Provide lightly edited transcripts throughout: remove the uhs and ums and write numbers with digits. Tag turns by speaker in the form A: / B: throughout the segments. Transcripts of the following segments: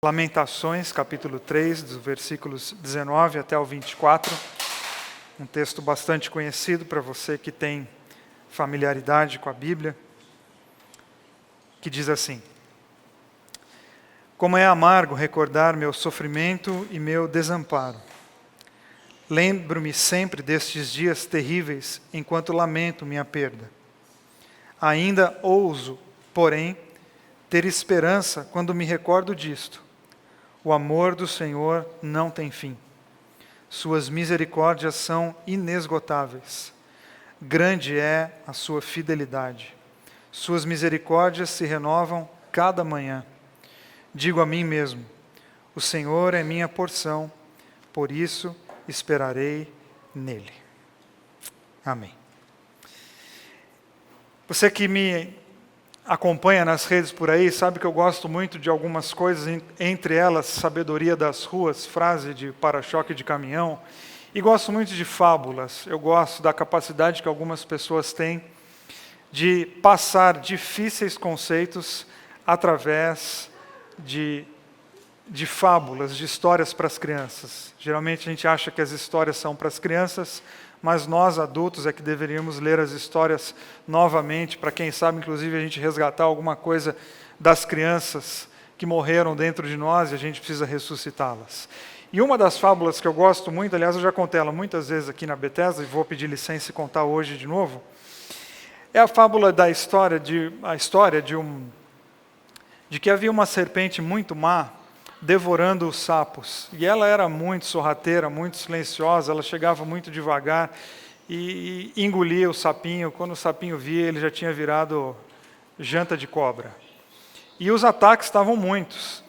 A: Lamentações, capítulo 3, dos versículos 19 até o 24. Um texto bastante conhecido para você que tem familiaridade com a Bíblia, que diz assim: Como é amargo recordar meu sofrimento e meu desamparo. Lembro-me sempre destes dias terríveis, enquanto lamento minha perda. Ainda ouso, porém, ter esperança quando me recordo disto. O amor do Senhor não tem fim. Suas misericórdias são inesgotáveis. Grande é a sua fidelidade. Suas misericórdias se renovam cada manhã. Digo a mim mesmo: o Senhor é minha porção, por isso esperarei nele. Amém. Você que me acompanha nas redes por aí, sabe que eu gosto muito de algumas coisas, entre elas sabedoria das ruas, frase de para-choque de caminhão, e gosto muito de fábulas. Eu gosto da capacidade que algumas pessoas têm de passar difíceis conceitos através de fábulas, de histórias para as crianças. Geralmente a gente acha que as histórias são para as crianças, mas nós adultos é que deveríamos ler as histórias novamente, para quem sabe, inclusive, a gente resgatar alguma coisa das crianças que morreram dentro de nós e a gente precisa ressuscitá-las. E uma das fábulas que eu gosto muito, aliás, eu já contei ela muitas vezes aqui na Bethesda, e vou pedir licença e contar hoje de novo, é a fábula da história de que havia uma serpente muito má devorando os sapos. E ela era muito sorrateira, muito silenciosa, ela chegava muito devagar e engolia o sapinho. Quando o sapinho via, ele já tinha virado janta de cobra. E os ataques estavam muitos.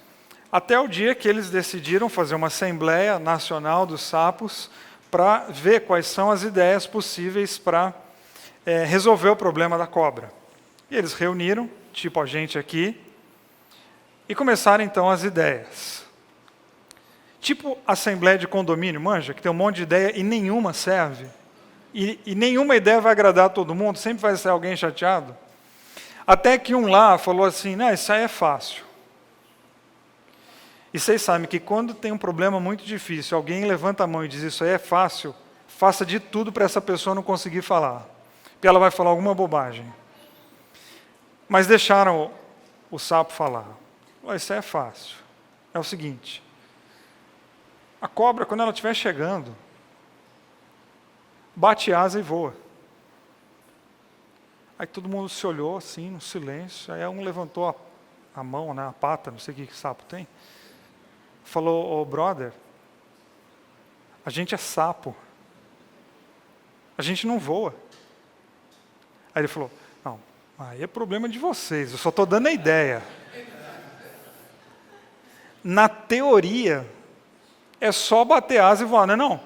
A: Até o dia que eles decidiram fazer uma Assembleia Nacional dos Sapos para ver quais são as ideias possíveis para resolver o problema da cobra. E eles reuniram, tipo a gente aqui, e começaram então as ideias. Tipo assembleia de condomínio, manja, que tem um monte de ideia e nenhuma serve. E nenhuma ideia vai agradar a todo mundo, sempre vai ser alguém chateado. Até que um lá falou assim: não, isso aí é fácil. E vocês sabem que quando tem um problema muito difícil, alguém levanta a mão e diz isso aí é fácil, faça de tudo para essa pessoa não conseguir falar. Porque ela vai falar alguma bobagem. Mas deixaram o sapo falar. Isso é fácil. É o seguinte: a cobra, quando ela estiver chegando, bate asa e voa. Aí todo mundo se olhou assim, no silêncio. Aí um levantou a mão, né, a pata, não sei o que sapo tem. Falou: ô brother, a gente é sapo. A gente não voa. Aí ele falou: não, aí é problema de vocês, eu só estou dando a ideia. Na teoria, é só bater asa e voar, não é não?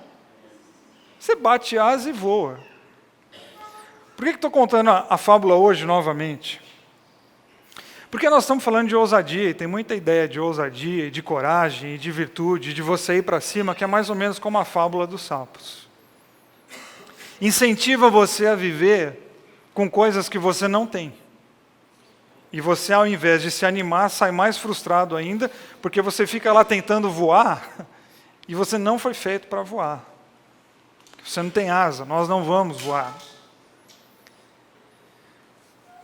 A: Você bate asa e voa. Por que estou contando a fábula hoje novamente? Porque nós estamos falando de ousadia, e tem muita ideia de ousadia, de coragem, de virtude, de você ir para cima, que é mais ou menos como a fábula dos sapos. Incentiva você a viver com coisas que você não tem. E você, ao invés de se animar, sai mais frustrado ainda, porque você fica lá tentando voar, e você não foi feito para voar. Você não tem asa, nós não vamos voar.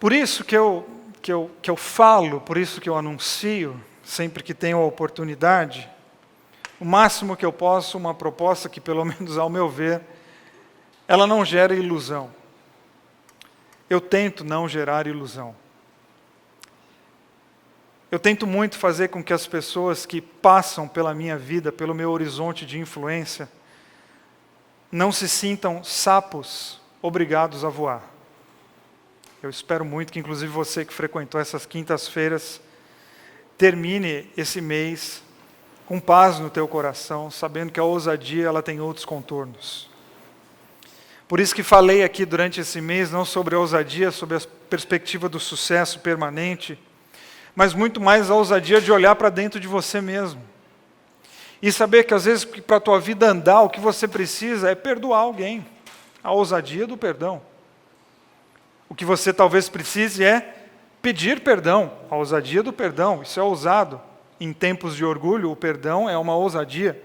A: Por isso que eu falo, por isso que eu anuncio, sempre que tenho a oportunidade, o máximo que eu posso, uma proposta que, pelo menos ao meu ver, ela não gera ilusão. Eu tento não gerar ilusão. Eu tento muito fazer com que as pessoas que passam pela minha vida, pelo meu horizonte de influência, não se sintam sapos obrigados a voar. Eu espero muito que, inclusive, você que frequentou essas quintas-feiras, termine esse mês com paz no teu coração, sabendo que a ousadia ela tem outros contornos. Por isso que falei aqui durante esse mês, não sobre a ousadia, sobre a perspectiva do sucesso permanente, mas muito mais a ousadia de olhar para dentro de você mesmo. E saber que às vezes para a tua vida andar, o que você precisa é perdoar alguém. A ousadia do perdão. O que você talvez precise é pedir perdão. A ousadia do perdão, isso é ousado. em tempos de orgulho, o perdão é uma ousadia.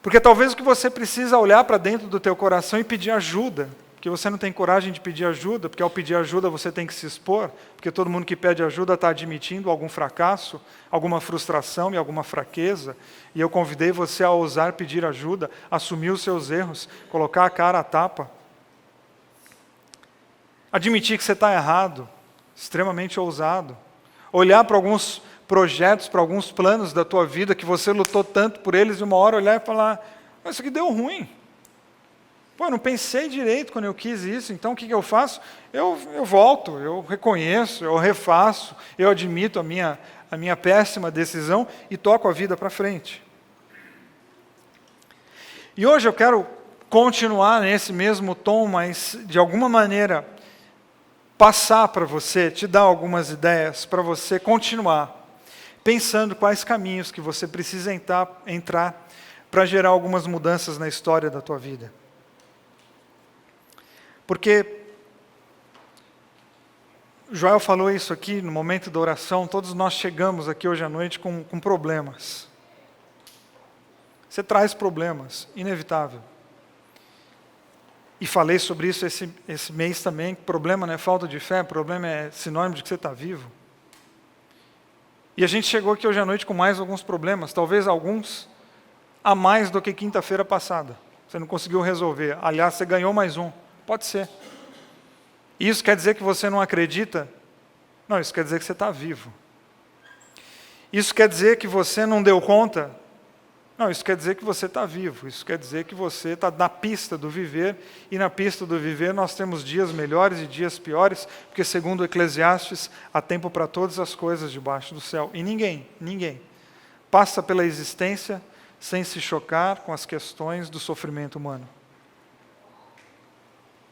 A: Porque talvez o que você precisa é olhar para dentro do teu coração e pedir ajuda, porque você não tem coragem de pedir ajuda, porque ao pedir ajuda você tem que se expor, porque todo mundo que pede ajuda está admitindo algum fracasso, alguma frustração e alguma fraqueza, e eu convidei você a ousar pedir ajuda, assumir os seus erros, colocar a cara à tapa. Admitir que você está errado, extremamente ousado. Olhar para alguns projetos, para alguns planos da tua vida que você lutou tanto por eles, e uma hora olhar e falar, mas isso aqui deu ruim. Pô, eu não pensei direito quando eu quis isso, então o que eu faço? Eu volto, eu reconheço, eu refaço, eu admito a minha péssima decisão e toco a vida para frente. E hoje eu quero continuar nesse mesmo tom, mas de alguma maneira passar para você, te dar algumas ideias para você continuar pensando quais caminhos que você precisa entrar para gerar algumas mudanças na história da tua vida. Porque Joel falou isso aqui no momento da oração, todos nós chegamos aqui hoje à noite com problemas. Você traz problemas, inevitável. E falei sobre isso esse mês também, que problema não é falta de fé, problema é sinônimo de que você está vivo. E a gente chegou aqui hoje à noite com mais alguns problemas, talvez alguns a mais do que quinta-feira passada. Você não conseguiu resolver. Aliás, você ganhou mais um. Pode ser. Isso quer dizer que você não acredita? Não, isso quer dizer que você está vivo. Isso quer dizer que você não deu conta? Não, isso quer dizer que você está vivo. Isso quer dizer que você está na pista do viver, e na pista do viver nós temos dias melhores e dias piores, porque segundo Eclesiastes, há tempo para todas as coisas debaixo do céu. E ninguém passa pela existência sem se chocar com as questões do sofrimento humano.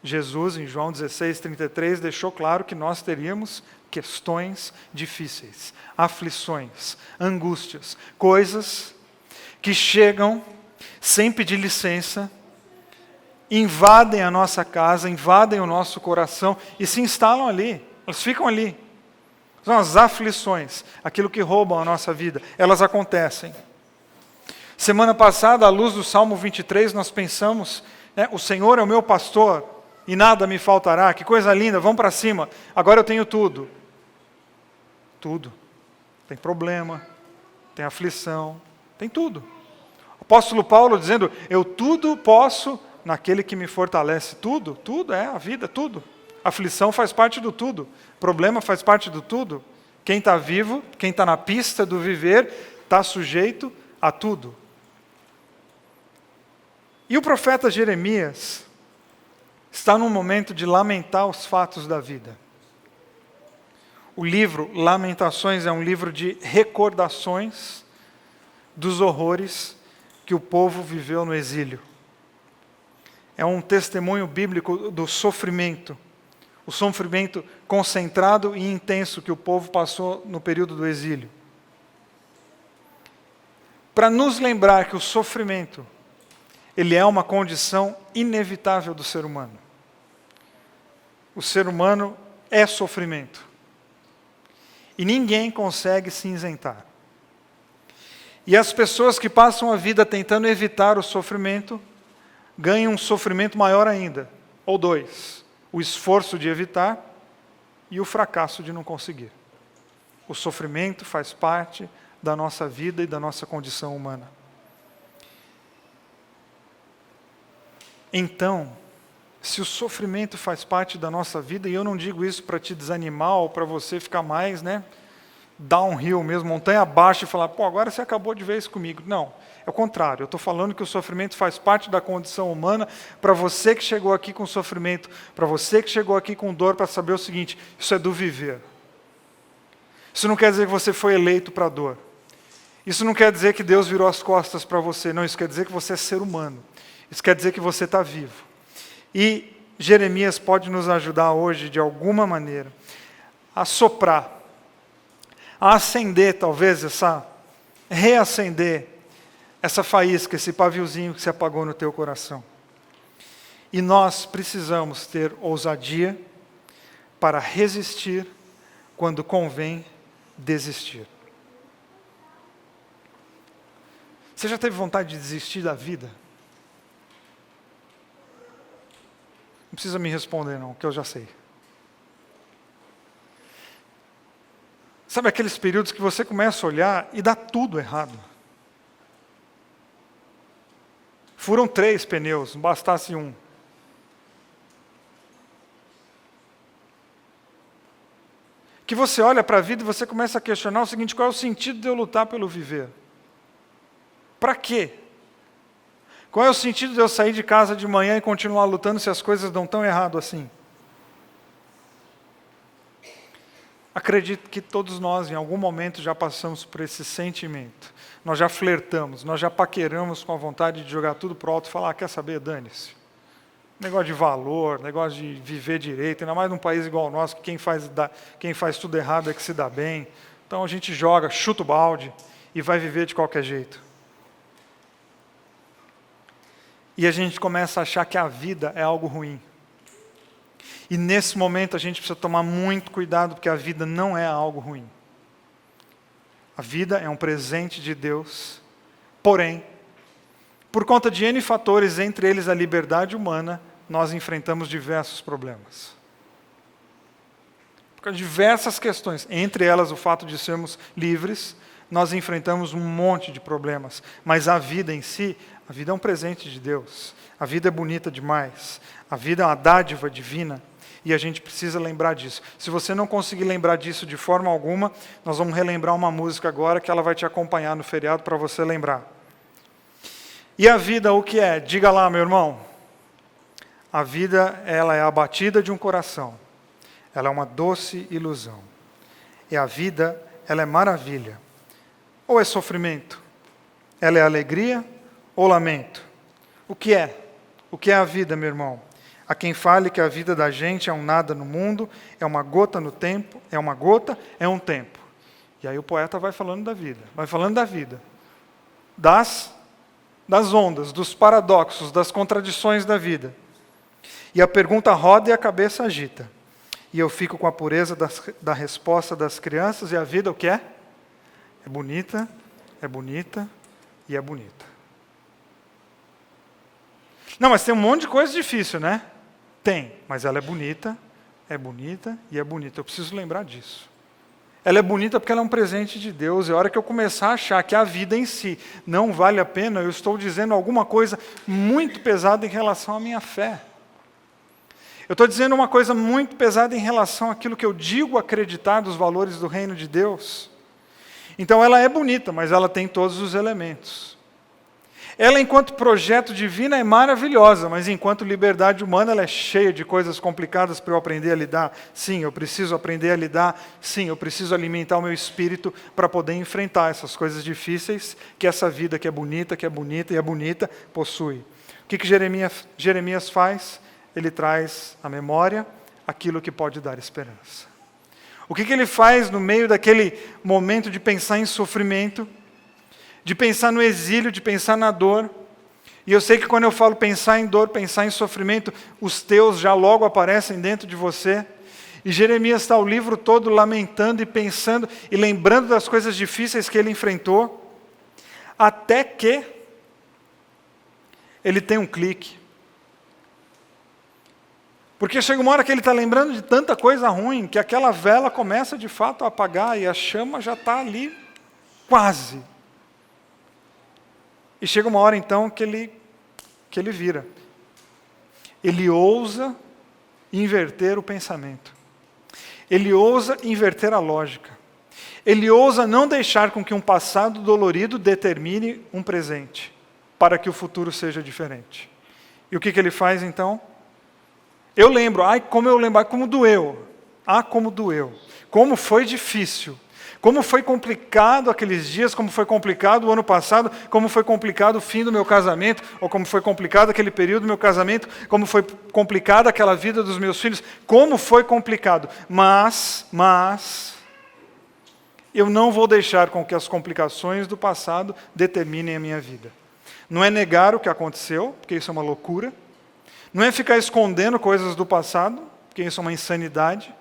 A: Jesus, em João 16:33, deixou claro que nós teríamos questões difíceis, aflições, angústias, coisas que chegam sem pedir licença, invadem a nossa casa, invadem o nosso coração e se instalam ali, elas ficam ali. São as aflições, aquilo que roubam a nossa vida, elas acontecem. Semana passada, à luz do Salmo 23, nós pensamos, o Senhor é o meu pastor, e nada me faltará, que coisa linda, vamos para cima, agora eu tenho tudo. Tudo. Tem problema, tem aflição, tem tudo. O apóstolo Paulo dizendo, eu tudo posso naquele que me fortalece. Tudo é a vida, tudo. Aflição faz parte do tudo, problema faz parte do tudo. Quem está vivo, quem está na pista do viver, está sujeito a tudo. E o profeta Jeremias está num momento de lamentar os fatos da vida. O livro Lamentações é um livro de recordações dos horrores que o povo viveu no exílio. É um testemunho bíblico do sofrimento, o sofrimento concentrado e intenso que o povo passou no período do exílio. Para nos lembrar que o sofrimento, ele é uma condição inevitável do ser humano. O ser humano é sofrimento. E ninguém consegue se isentar. E as pessoas que passam a vida tentando evitar o sofrimento, ganham um sofrimento maior ainda, ou dois: o esforço de evitar e o fracasso de não conseguir. O sofrimento faz parte da nossa vida e da nossa condição humana. Então, se o sofrimento faz parte da nossa vida, e eu não digo isso para te desanimar ou para você ficar mais, downhill mesmo, montanha abaixo e falar, agora você acabou de ver isso comigo. Não, é o contrário. Eu estou falando que o sofrimento faz parte da condição humana para você que chegou aqui com sofrimento, para você que chegou aqui com dor, para saber o seguinte, isso é do viver. Isso não quer dizer que você foi eleito para a dor. Isso não quer dizer que Deus virou as costas para você. Não, isso quer dizer que você é ser humano. Isso quer dizer que você está vivo. E Jeremias pode nos ajudar hoje, de alguma maneira, a soprar, a acender, talvez, reacender essa faísca, esse paviozinho que se apagou no teu coração. E nós precisamos ter ousadia para resistir quando convém desistir. Você já teve vontade de desistir da vida? Não precisa me responder não, que eu já sei. Sabe aqueles períodos que você começa a olhar e dá tudo errado? Furam 3 pneus, não bastasse um. Que você olha para a vida e você começa a questionar o seguinte: qual é o sentido de eu lutar pelo viver? Para quê? Qual é o sentido de eu sair de casa de manhã e continuar lutando se as coisas não estão errado assim? Acredito que todos nós, em algum momento, já passamos por esse sentimento. Nós já flertamos, nós já paqueramos com a vontade de jogar tudo pro alto e falar: quer saber, dane-se. Negócio de valor, negócio de viver direito, ainda mais num país igual ao nosso, que quem faz tudo errado é que se dá bem. Então a gente joga, chuta o balde e vai viver de qualquer jeito. E a gente começa a achar que a vida é algo ruim. E nesse momento a gente precisa tomar muito cuidado, porque a vida não é algo ruim. A vida é um presente de Deus, porém, por conta de N fatores, entre eles a liberdade humana, nós enfrentamos diversos problemas. Por causa de diversas questões, entre elas o fato de sermos livres, nós enfrentamos um monte de problemas. Mas a vida em si, a vida é um presente de Deus. A vida é bonita demais. A vida é uma dádiva divina. E a gente precisa lembrar disso. Se você não conseguir lembrar disso de forma alguma, nós vamos relembrar uma música agora que ela vai te acompanhar no feriado para você lembrar. E a vida o que é? Diga lá, meu irmão. A vida, ela é a batida de um coração. Ela é uma doce ilusão. E a vida, ela é maravilha. Ou é sofrimento? Ela é alegria ou lamento? O que é? O que é a vida, meu irmão? Há quem fale que a vida da gente é um nada no mundo, é uma gota no tempo, é uma gota, é um tempo. E aí o poeta vai falando da vida, das ondas, dos paradoxos, das contradições da vida. E a pergunta roda e a cabeça agita. E eu fico com a pureza da resposta das crianças, e a vida o que é? É bonita e é bonita. Não, mas tem um monte de coisa difícil, né? Tem, mas ela é bonita e é bonita. Eu preciso lembrar disso. Ela é bonita porque ela é um presente de Deus. E a hora que eu começar a achar que a vida em si não vale a pena, eu estou dizendo alguma coisa muito pesada em relação à minha fé. Eu estou dizendo uma coisa muito pesada em relação àquilo que eu digo acreditar dos valores do reino de Deus. Então ela é bonita, mas ela tem todos os elementos. Ela, enquanto projeto divino, é maravilhosa, mas enquanto liberdade humana, ela é cheia de coisas complicadas para eu aprender a lidar. Sim, eu preciso aprender a lidar. Sim, eu preciso alimentar o meu espírito para poder enfrentar essas coisas difíceis que essa vida que é bonita e é bonita, possui. O que Jeremias faz? Ele traz à memória aquilo que pode dar esperança. O que ele faz no meio daquele momento de pensar em sofrimento, de pensar no exílio, de pensar na dor? E eu sei que quando eu falo pensar em dor, pensar em sofrimento, os teus já logo aparecem dentro de você. E Jeremias está o livro todo lamentando e pensando e lembrando das coisas difíceis que ele enfrentou, até que ele tem um clique. Porque chega uma hora que ele está lembrando de tanta coisa ruim, que aquela vela começa de fato a apagar e a chama já está ali quase. E chega uma hora então que ele vira. Ele ousa inverter o pensamento. Ele ousa inverter a lógica. Ele ousa não deixar com que um passado dolorido determine um presente, para que o futuro seja diferente. E o que ele faz então? Eu lembro, como doeu. Como doeu. Como foi difícil. Como foi complicado aqueles dias, como foi complicado o ano passado, como foi complicado o fim do meu casamento, ou como foi complicado aquele período do meu casamento, como foi complicada aquela vida dos meus filhos, como foi complicado. Mas, eu não vou deixar com que as complicações do passado determinem a minha vida. Não é negar o que aconteceu, porque isso é uma loucura. Não é ficar escondendo coisas do passado, porque isso é uma insanidade.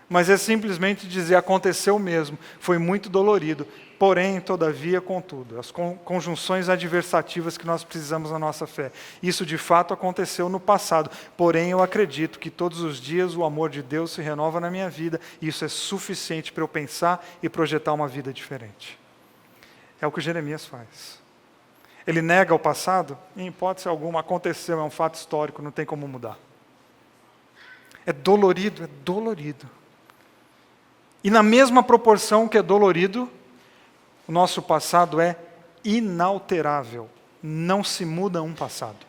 A: Mas é simplesmente dizer, aconteceu mesmo, foi muito dolorido, Porém, todavia, contudo, as conjunções adversativas que nós precisamos na nossa fé. Isso de fato aconteceu no passado, porém eu acredito que todos os dias o amor de Deus se renova na minha vida e isso é suficiente para eu pensar e projetar uma vida diferente. É o que Jeremias faz. Ele nega o passado, em hipótese alguma, aconteceu, é um fato histórico, não tem como mudar. É dolorido, é dolorido. E na mesma proporção que é dolorido, o nosso passado é inalterável. Não se muda um passado.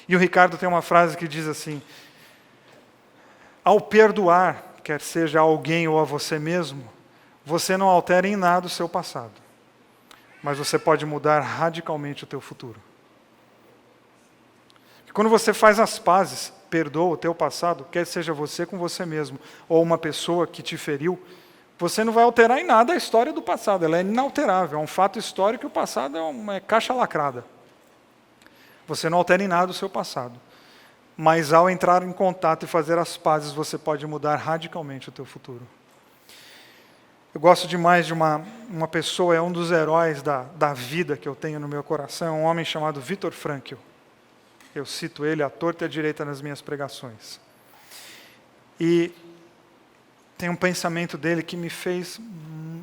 A: E o Ricardo tem uma frase que diz assim: ao perdoar, quer seja a alguém ou a você mesmo, você não altera em nada o seu passado. Mas você pode mudar radicalmente o teu futuro. E quando você faz as pazes, perdoa o teu passado, quer seja você com você mesmo, ou uma pessoa que te feriu, você não vai alterar em nada a história do passado, ela é inalterável, é um fato histórico e o passado é uma caixa lacrada. Você não altera em nada o seu passado, mas ao entrar em contato e fazer as pazes, você pode mudar radicalmente o teu futuro. Eu gosto demais de uma pessoa, é um dos heróis da vida que eu tenho no meu coração, é um homem chamado Viktor Frankl. Eu cito ele à torta e à direita nas minhas pregações. E tem um pensamento dele que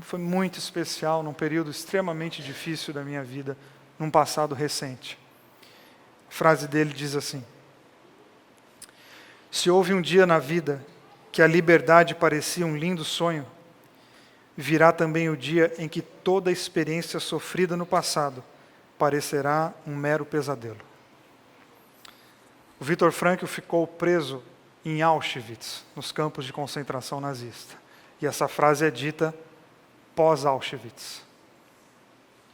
A: foi muito especial num período extremamente difícil da minha vida, num passado recente. A frase dele diz assim: se houve um dia na vida que a liberdade parecia um lindo sonho, virá também o dia em que toda a experiência sofrida no passado parecerá um mero pesadelo. O Viktor Frankl ficou preso em Auschwitz, nos campos de concentração nazista. E essa frase é dita pós-Auschwitz,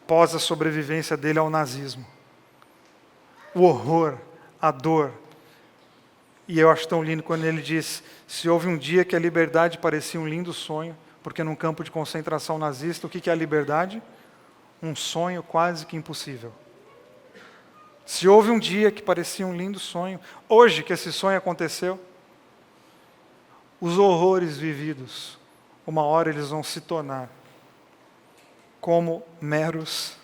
A: pós a sobrevivência dele ao nazismo. O horror, a dor. E eu acho tão lindo quando ele diz: se houve um dia que a liberdade parecia um lindo sonho, porque num campo de concentração nazista, o que é a liberdade? Um sonho quase que impossível. Se houve um dia que parecia um lindo sonho, hoje que esse sonho aconteceu, os horrores vividos, uma hora eles vão se tornar como meros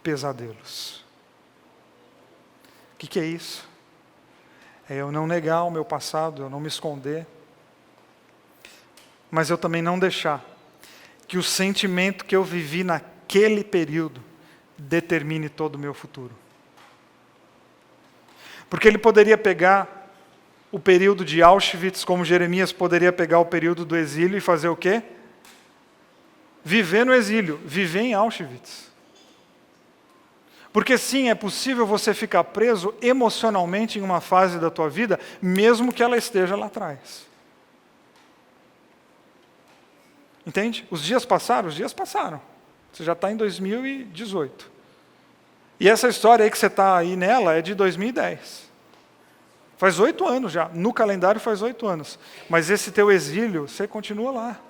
A: pesadelos. O que é isso? É eu não negar o meu passado, eu não me esconder, mas eu também não deixar que o sentimento que eu vivi naquele período determine todo o meu futuro. Porque ele poderia pegar o período de Auschwitz, como Jeremias poderia pegar o período do exílio e fazer o quê? Viver no exílio, viver em Auschwitz. Porque sim, é possível você ficar preso emocionalmente em uma fase da tua vida, mesmo que ela esteja lá atrás. Entende? Os dias passaram? Os dias passaram. Você já está em 2018. E essa história aí que você está aí nela é de 2010. Faz 8 anos já. No calendário faz 8 anos. Mas esse teu exílio, você continua lá.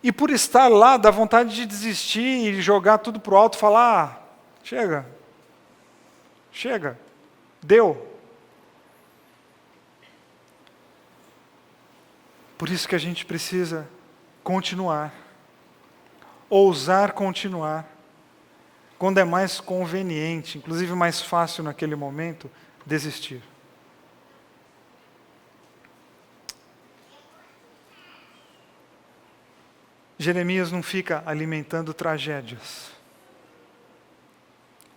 A: E por estar lá, dá vontade de desistir e jogar tudo para o alto e falar: chega, deu. Por isso que a gente precisa continuar, ousar continuar, quando é mais conveniente, inclusive mais fácil naquele momento, desistir. Jeremias não fica alimentando tragédias,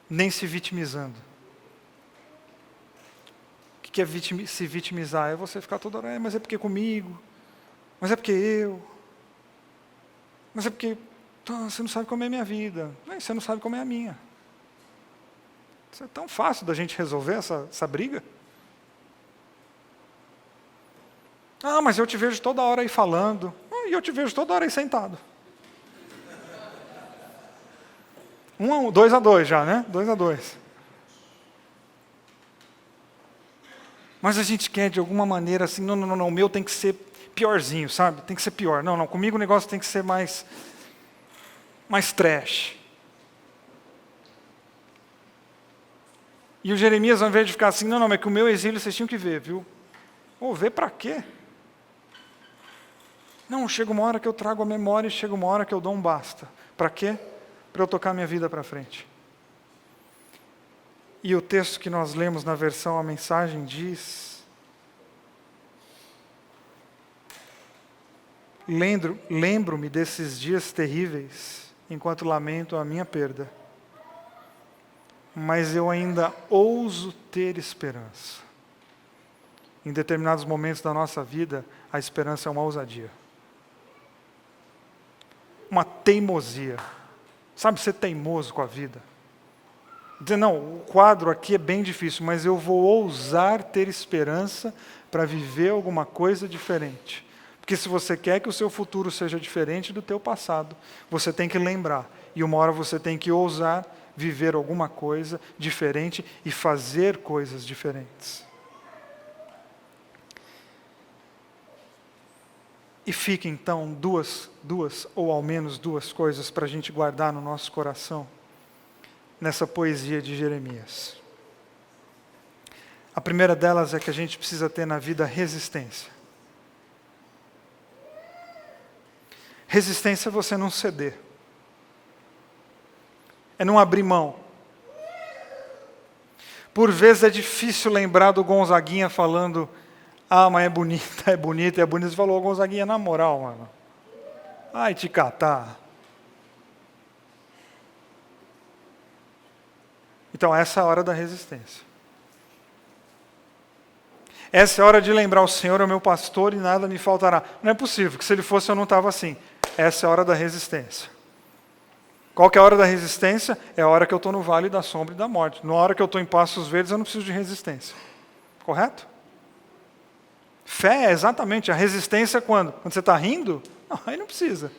A: nem se vitimizando. O que é se vitimizar? É você ficar toda hora: mas é porque comigo, mas é porque eu, mas é porque você não sabe como é a minha vida, você não sabe como é a minha. Isso é tão fácil da gente resolver essa briga. Ah, mas eu te vejo toda hora aí falando. E eu te vejo toda hora aí sentado. 2-2 já, né? 2-2. Mas a gente quer de alguma maneira assim: não, o meu tem que ser piorzinho, sabe? Tem que ser pior. Não, comigo o negócio tem que ser mais trash. E o Jeremias, ao invés de ficar assim: não, mas que o meu exílio vocês tinham que ver, viu? Ver para quê? Não, chega uma hora que eu trago a memória e chega uma hora que eu dou um basta. Para quê? Para eu tocar minha vida para frente. E o texto que nós lemos na versão A Mensagem diz: lembro-me desses dias terríveis, enquanto lamento a minha perda. Mas eu ainda ouso ter esperança. Em determinados momentos da nossa vida, a esperança é uma ousadia. Uma teimosia. Sabe, ser teimoso com a vida. Dizer, não, o quadro aqui é bem difícil, mas eu vou ousar ter esperança para viver alguma coisa diferente. Porque se você quer que o seu futuro seja diferente do teu passado, você tem que lembrar. E uma hora você tem que ousar viver alguma coisa diferente e fazer coisas diferentes. E fica então duas ou ao menos duas coisas para a gente guardar no nosso coração, nessa poesia de Jeremias. A primeira delas é que a gente precisa ter na vida resistência. Resistência é você não ceder. É não abrir mão. Por vezes é difícil lembrar do Gonzaguinha falando: ah, mas é bonita, é bonita, é bonita. Você falou, Gonzaguinha, na moral, mano. Ai, te catar. Então, essa é a hora da resistência. Essa é a hora de lembrar: o Senhor é o meu pastor e nada me faltará. Não é possível, que se Ele fosse eu não estava assim. Essa é a hora da resistência. Qual que é a hora da resistência? É a hora que eu estou no vale da sombra e da morte. Na hora que eu estou em pastos verdes, eu não preciso de resistência. Correto? Fé é exatamente a resistência quando? Quando você está rindo? Não, aí não precisa.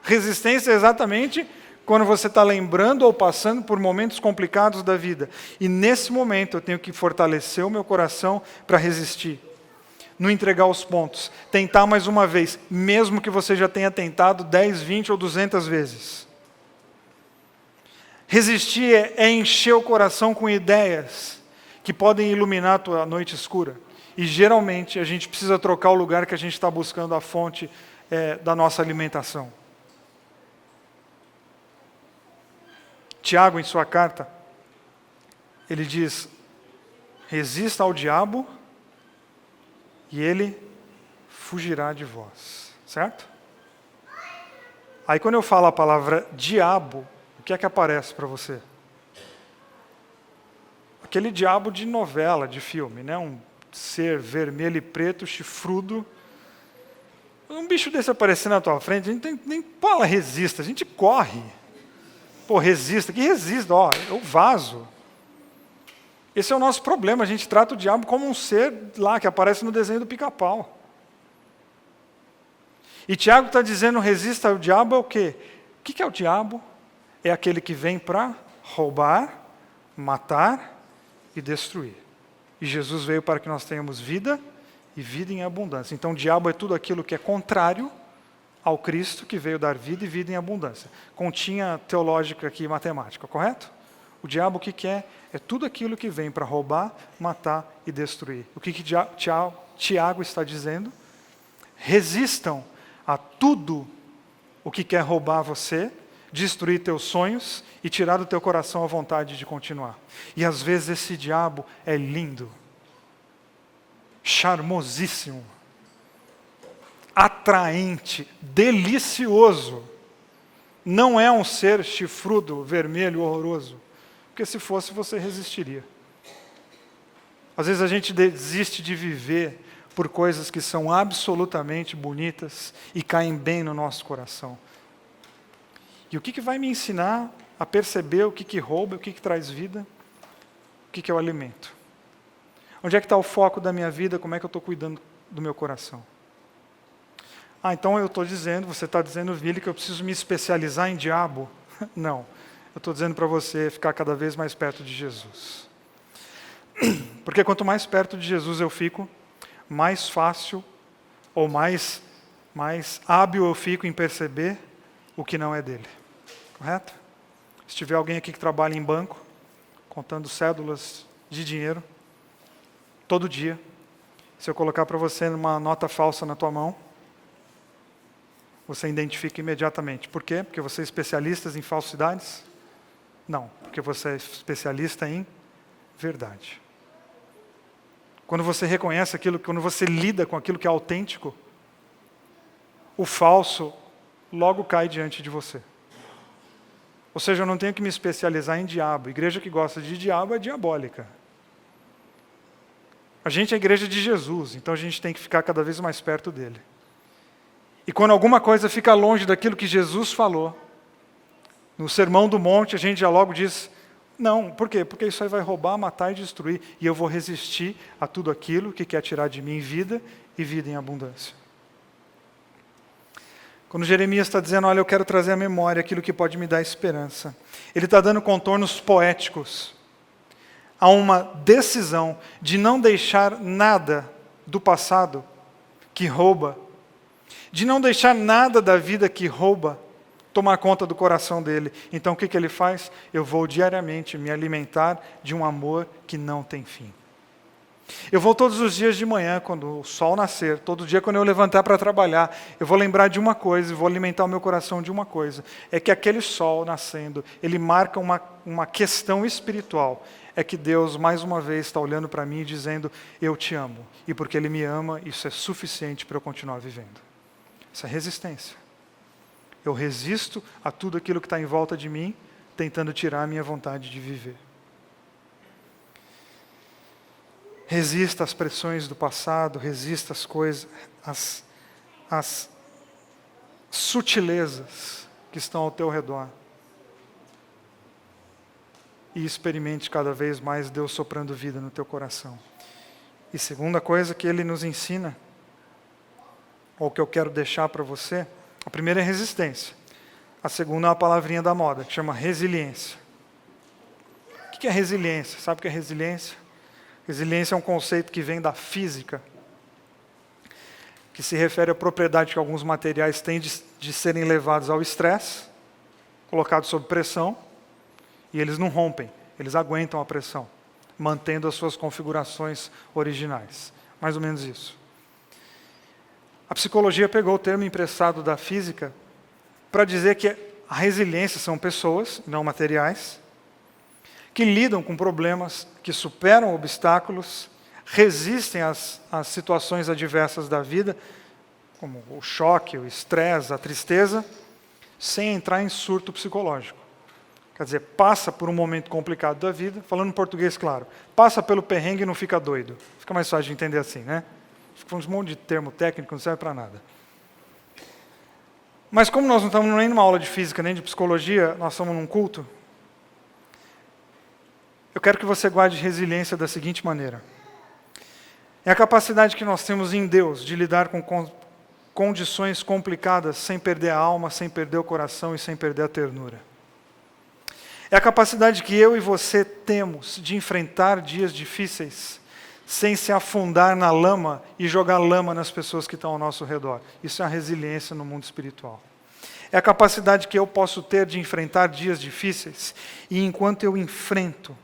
A: Resistência é exatamente quando você está lembrando ou passando por momentos complicados da vida. E nesse momento eu tenho que fortalecer o meu coração para resistir. Não entregar os pontos. Tentar mais uma vez, mesmo que você já tenha tentado 10, 20 ou 200 vezes. Resistir é encher o coração com ideias que podem iluminar a tua noite escura. E geralmente a gente precisa trocar o lugar que a gente está buscando a fonte da nossa alimentação. Tiago, em sua carta, ele diz: resista ao diabo e ele fugirá de vós. Certo? Aí quando eu falo a palavra diabo, o que é que aparece para você? Aquele diabo de novela, de filme, né? Um ser vermelho e preto, chifrudo. Um bicho desse aparecer na tua frente, a gente nem fala resista, a gente corre. Pô, resista, que resista? Ó, eu vazo. Esse é o nosso problema, a gente trata o diabo como um ser lá que aparece no desenho do Pica-Pau. E Tiago está dizendo: resista ao diabo é o quê? O que é o diabo? É aquele que vem para roubar, matar e destruir. E Jesus veio para que nós tenhamos vida e vida em abundância. Então o diabo é tudo aquilo que é contrário ao Cristo que veio dar vida e vida em abundância. Continha teológica aqui e matemática, correto? O diabo o que é? É tudo aquilo que vem para roubar, matar e destruir. O que Tiago está dizendo? Resistam a tudo o que quer roubar você, destruir teus sonhos e tirar do teu coração a vontade de continuar. E às vezes esse diabo é lindo, charmosíssimo, atraente, delicioso. Não é um ser chifrudo, vermelho, horroroso. Porque se fosse, você resistiria. Às vezes a gente desiste de viver por coisas que são absolutamente bonitas e caem bem no nosso coração. E o que vai me ensinar a perceber o que rouba, o que traz vida, o que é o alimento? Onde é que está o foco da minha vida? Como é que eu estou cuidando do meu coração? Ah, então eu estou dizendo, você está dizendo, Vili, que eu preciso me especializar em diabo? Não, eu estou dizendo para você ficar cada vez mais perto de Jesus. Porque quanto mais perto de Jesus eu fico, mais fácil ou mais hábil eu fico em perceber o que não é dele. Correto? Se tiver alguém aqui que trabalha em banco, contando cédulas de dinheiro, todo dia, se eu colocar para você uma nota falsa na tua mão, Você identifica imediatamente. Por quê? Porque você é especialista em falsidades? Não, porque você é especialista em verdade. Quando você reconhece aquilo, quando você lida com aquilo que é autêntico, o falso logo cai diante de você. Ou seja, eu não tenho que me especializar em diabo. Igreja que gosta de diabo é diabólica. A gente é a igreja de Jesus, então a gente tem que ficar cada vez mais perto dele. E quando alguma coisa fica longe daquilo que Jesus falou, no Sermão do Monte a gente já logo diz, não, por quê? Porque isso aí vai roubar, matar e destruir, e eu vou resistir a tudo aquilo que quer tirar de mim vida e vida em abundância. Quando Jeremias está dizendo, olha, eu quero trazer à memória aquilo que pode me dar esperança, ele está dando contornos poéticos a uma decisão de não deixar nada do passado que rouba, de não deixar nada da vida que rouba tomar conta do coração dele. Então o que ele faz? Eu vou diariamente me alimentar de um amor que não tem fim. Eu vou todos os dias de manhã, quando o sol nascer, todo dia quando eu levantar para trabalhar, eu vou lembrar de uma coisa, e vou alimentar o meu coração de uma coisa, é que aquele sol nascendo, ele marca uma questão espiritual, é que Deus mais uma vez está olhando para mim e dizendo, eu te amo, e porque Ele me ama, isso é suficiente para eu continuar vivendo. Isso é resistência. Eu resisto a tudo aquilo que está em volta de mim, tentando tirar a minha vontade de viver. Resista às pressões do passado, resista às coisas, às sutilezas que estão ao teu redor. E experimente cada vez mais Deus soprando vida no teu coração. E segunda coisa que Ele nos ensina, ou que eu quero deixar para você, a primeira é resistência. A segunda é uma palavrinha da moda, que chama resiliência. O que é resiliência? Sabe o que é resiliência? Resiliência é um conceito que vem da física, que se refere à propriedade que alguns materiais têm de serem levados ao estresse, colocados sob pressão, e eles não rompem, eles aguentam a pressão, mantendo as suas configurações originais. Mais ou menos isso. A psicologia pegou o termo emprestado da física para dizer que a resiliência são pessoas, não materiais, que lidam com problemas, que superam obstáculos, resistem às situações adversas da vida, como o choque, o estresse, a tristeza, sem entrar em surto psicológico. Quer dizer, passa por um momento complicado da vida, falando em português claro, passa pelo perrengue e não fica doido. Fica mais fácil de entender assim, né? Fica um monte de termo técnico, não serve para nada. Mas como nós não estamos nem numa aula de física, nem de psicologia, nós estamos num culto, eu quero que você guarde resiliência da seguinte maneira. É a capacidade que nós temos em Deus de lidar com condições complicadas sem perder a alma, sem perder o coração e sem perder a ternura. É a capacidade que eu e você temos de enfrentar dias difíceis sem se afundar na lama e jogar lama nas pessoas que estão ao nosso redor. Isso é a resiliência no mundo espiritual. É a capacidade que eu posso ter de enfrentar dias difíceis e enquanto eu enfrento,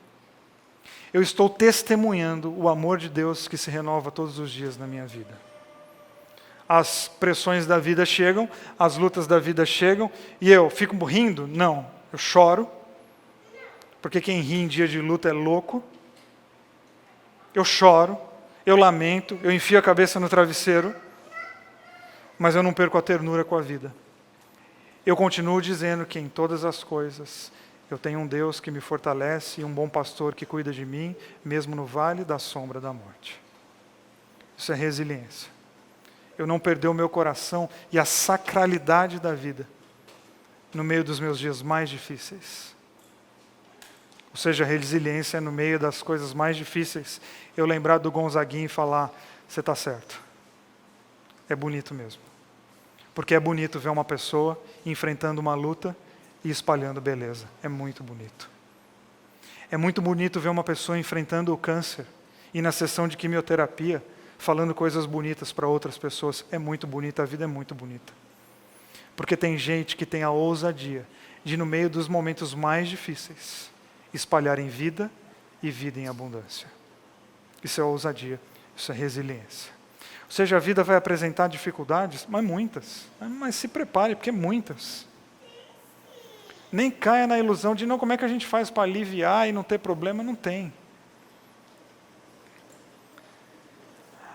A: eu estou testemunhando o amor de Deus que se renova todos os dias na minha vida. As pressões da vida chegam, as lutas da vida chegam, e eu fico rindo? Não, eu choro, porque quem ri em dia de luta é louco. Eu choro, eu lamento, eu enfio a cabeça no travesseiro, mas eu não perco a ternura com a vida. Eu continuo dizendo que em todas as coisas eu tenho um Deus que me fortalece e um bom pastor que cuida de mim, mesmo no vale da sombra da morte. Isso é resiliência. Eu não perder o meu coração e a sacralidade da vida no meio dos meus dias mais difíceis. Ou seja, a resiliência é no meio das coisas mais difíceis. Eu lembrar do Gonzaguinha e falar, você está certo. É bonito mesmo. Porque é bonito ver uma pessoa enfrentando uma luta e espalhando beleza. É muito bonito. É muito bonito ver uma pessoa enfrentando o câncer e na sessão de quimioterapia falando coisas bonitas para outras pessoas. É muito bonito, a vida é muito bonita. Porque tem gente que tem a ousadia de, no meio dos momentos mais difíceis, espalhar em vida e vida em abundância. Isso é ousadia, isso é resiliência. seja, a vida vai apresentar dificuldades, mas muitas. Mas se prepare, porque muitas. Nem caia na ilusão de, não, como é que a gente faz para aliviar e não ter problema? Não tem.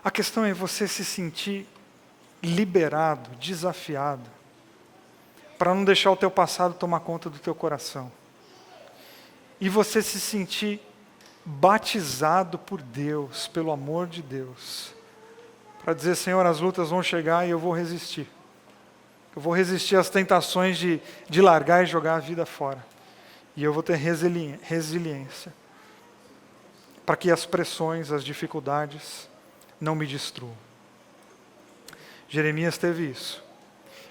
A: A questão é você se sentir liberado, desafiado, para não deixar o teu passado tomar conta do teu coração. E você se sentir batizado por Deus, pelo amor de Deus, para dizer, Senhor, as lutas vão chegar e eu vou resistir. Eu vou resistir às tentações de largar e jogar a vida fora. E eu vou ter resiliência, para que as pressões, as dificuldades não me destruam. Jeremias teve isso.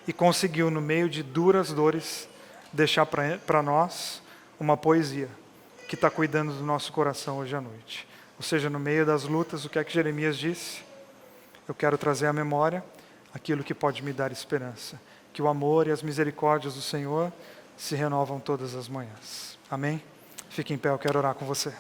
A: E conseguiu, no meio de duras dores, deixar para nós uma poesia que está cuidando do nosso coração hoje à noite. Ou seja, no meio das lutas, o que é que Jeremias disse? Eu quero trazer à memória aquilo que pode me dar esperança. Que o amor e as misericórdias do Senhor se renovam todas as manhãs. Amém? Fique em pé, eu quero orar com você.